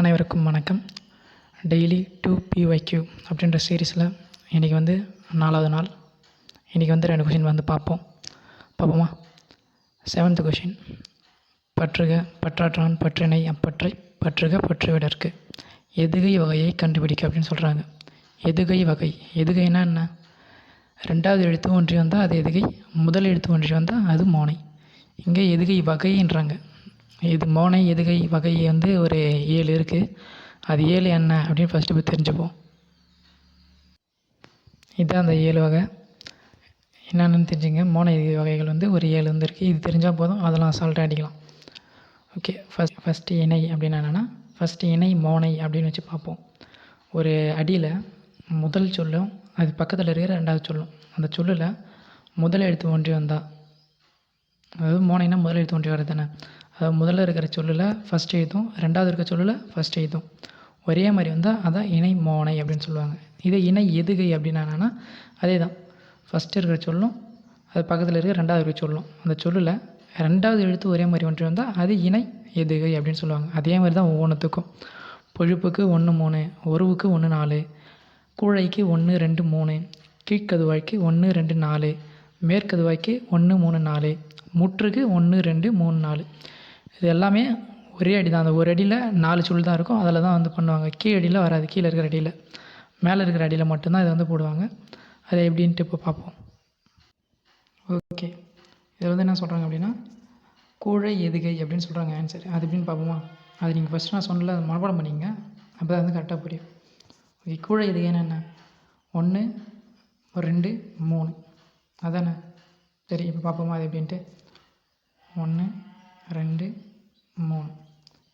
அனைவருக்கும் வணக்கம். Daily 2PYQ அப்படின்ற சீரீஸில் இன்றைக்கி வந்து 4வது நாள். இன்றைக்கி வந்து 2 கொஷின் வந்து பார்ப்போமா? 7th question. பற்றுக பற்றாற்றான் பற்றினை அப்பற்றை பற்றுக பற்றுவிடற்கு எதுகை வகையை கண்டுபிடிக்க அப்படின்னு சொல்கிறாங்க. எதுகை வகை, எதுகைனா என்ன? 2வது எழுத்து ஒன்றி வந்தால் அது எதுகை, முதல் எழுத்து ஒன்றி வந்தால் அது மோனை. இங்கே எதுகை வகைன்றாங்க. இது மோனை எதுகை வகை வந்து ஒரு 7 இருக்குது. அது 7 என்ன அப்படின்னு ஃபஸ்ட்டு போய் தெரிஞ்சுப்போம். இதுதான் அந்த 7 வகை என்னென்னு தெரிஞ்சுங்க. மோனை எதுகை வகைகள் வந்து ஒரு 7 வந்து இருக்குது. இது தெரிஞ்சால் போதும், அதெல்லாம் அசால்ட்டாக அடிக்கலாம். ஓகே, ஃபஸ்ட்டு இணை அப்படின்னா என்னென்னா, ஃபஸ்ட்டு இணை மோனை அப்படின்னு வச்சு பார்ப்போம். ஒரு அடியில் முதல் சொல்லும் அது பக்கத்தில் இருக்கிற 2வது சொல்லும், அந்த சொல்லில் முதல் எழுத்து ஒன்றி வந்தால், அதாவது மோனைனா முதல் எழுத்து ஒன்றி வர்றது தானே. அதாவது முதல்ல இருக்கிற சொல்லில் ஃபஸ்ட் எழுத்தும் 2வது இருக்கிற சொல்லில் ஃபஸ்ட் எழுத்தும் ஒரே மாதிரி வந்தால் அதான் இணை மோனை அப்படின்னு சொல்லுவாங்க. இதே இணை எதுகை அப்படின்னா என்னென்னா, அதே தான், ஃபஸ்ட்டு இருக்கிற சொல்லும் அது பக்கத்தில் இருக்கிற 2வது இருக்கிற சொல்லும், அந்த சொல்லில் 2வது எழுத்து ஒரே மாதிரி ஒன்றி வந்தால் அது இணை எதுகை அப்படின்னு சொல்லுவாங்க. அதே மாதிரி தான் ஒவ்வொன்றுத்துக்கும். பொழுப்புக்கு 1 3, ஒருவுக்கு 1 4, கூழைக்கு 1 2 3, கீழ்க்கதுவாய்க்கு 1 2 4, மேற்கதுவாய்க்கு 1 3 4, முற்றுக்கு 1 2 3 4. இது எல்லாமே ஒரே அடி தான். அந்த ஒரு அடியில் 4 சொல் தான் இருக்கும். அதில் தான் வந்து பண்ணுவாங்க. கீழ் அடியில் வராது. கீழே இருக்கிற அடியில், மேலே இருக்கிற அடியில் மட்டும்தான் இதை வந்து போடுவாங்க. அதை எப்படின்ட்டு இப்போ பார்ப்போம். ஓகே, இதில் வந்து என்ன சொல்கிறாங்க அப்படின்னா, கூழை எதுகை அப்படின்னு சொல்கிறாங்க ஆன்சர். அது எப்படின்னு பார்ப்போமா? அது நீங்கள் ஃபஸ்ட்டு நான் சொன்னல அதை மனப்பாடம் பண்ணிங்க, அப்போ தான் வந்து கரெக்டாக புரியும். ஓகே, கூழை எதுகைன்னா என்ன? 1 2 3 அதானே. சரி, இப்போ பார்ப்போமா அது எப்படின்ட்டு. 1 2 3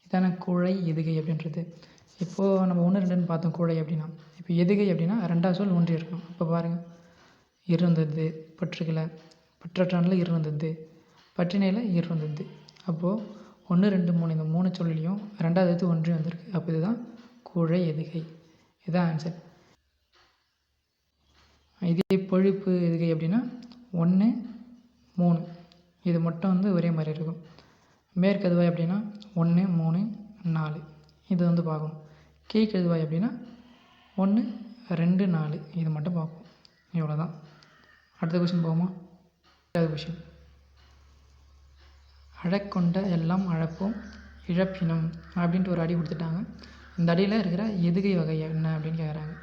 இதான கூழை எதுகை அப்படின்றது. இப்போது நம்ம 1 2ன்னு பார்த்தோம் கூழை அப்படின்னா. இப்போ எதுகை அப்படின்னா 2வது சொல் ஒன்றி இருக்கணும். இப்போ பாருங்கள், இருந்தது, பற்றுக்கல, பற்றற்றானில் இருந்தது, பற்றினையில் இருந்தது. அப்போது 1 2 3 இந்த 3 சொல்லிலையும் 2வது எழுத்து ஒன்றி வந்திருக்கு. அப்போ இதுதான் கூழை எதுகை. இதுதான் ஆன்சர். இதே பொழிப்பு எதுகை அப்படின்னா 1 3 இது மட்டும் வந்து ஒரே மாதிரி இருக்கும். மேற்கதுவாய் அப்படின்னா 1 3 4 இது வந்து பார்க்கணும். கீழ்கதுவாய் அப்படின்னா 1 2 4 இது மட்டும் பார்ப்போம். இவ்வளோ தான். அடுத்த கொஷின் போகுமா? 2வது கொஷின். அழக்கொண்ட எல்லாம் அழப்போம் இழப்பினம் அப்படின்ட்டு ஒரு அடி கொடுத்துட்டாங்க. இந்த அடியில் இருக்கிற எதுகை வகை என்ன அப்படின்னு கேட்குறாங்க.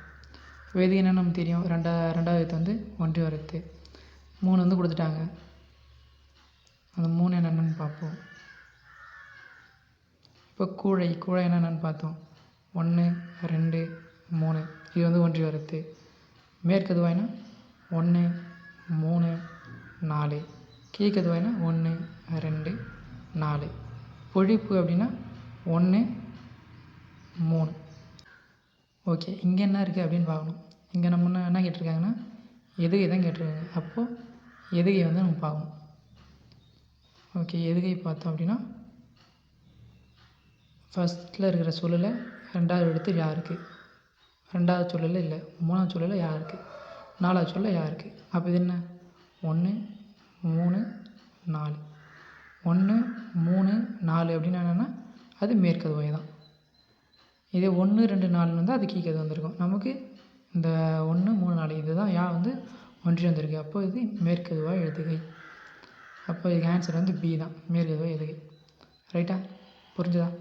எதுகை என்னன்னு நமக்கு தெரியும். 2வது எழுத்து வந்து ஒன்றி வரத்து. 3 வந்து கொடுத்துட்டாங்க. அந்த 3 என்னென்னு பார்ப்போம். இப்போ கூழை என்னென்னு பார்த்தோம். 1 2 3 இது வந்து ஒன்றி வரத்து. மேற்கதுவாய்னா 1 3 4, கீழ்கதுவாய்னா 1 2 4. பொழிப்பு அப்படின்னா 1 3. ஓகே, இங்கே என்ன இருக்குது அப்படின்னு பார்க்கணும். இங்கே நம்ம என்ன கேட்டிருக்காங்கன்னா எதுகை தான் கேட்டிருக்காங்க. அப்போது எதுகை வந்து நம்ம பார்க்கணும். ஓகே, எதுகை பார்த்தோம் அப்படின்னா ஃபஸ்ட்டில் இருக்கிற சொல்லில் 2வது எழுத்து யா இருக்குது, 2வது சொல்லில் இல்லை, 3வது சொல்லில் யா இருக்குது, 4வது சொல்லில் யா இருக்குது. அப்போ இது என்ன? 1 3 4. 1 3 4 அப்படின்னா என்னென்னா அது மேற்கதுவாய் தான். இதே 1 2 4 வந்து அது கீழ்கது வந்திருக்கும். நமக்கு இந்த 1 3 4 இது தான் யா வந்து ஒன்றி வந்திருக்கு. அப்போ இது மேற்கதுவாய் எதுகை. அப்போ இதுக்கு ஆன்சர் வந்து பி தான், மேற்கதுவாய் எதுகை. ரைட்டா? புரிஞ்சுதா?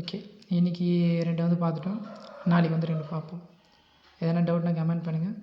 ஓகே, இன்றைக்கி 2 வந்து பார்த்துட்டோம். நாளைக்கு வந்து 2 பார்ப்போம். எதனா டவுட்னா கமெண்ட் பண்ணுங்கள்.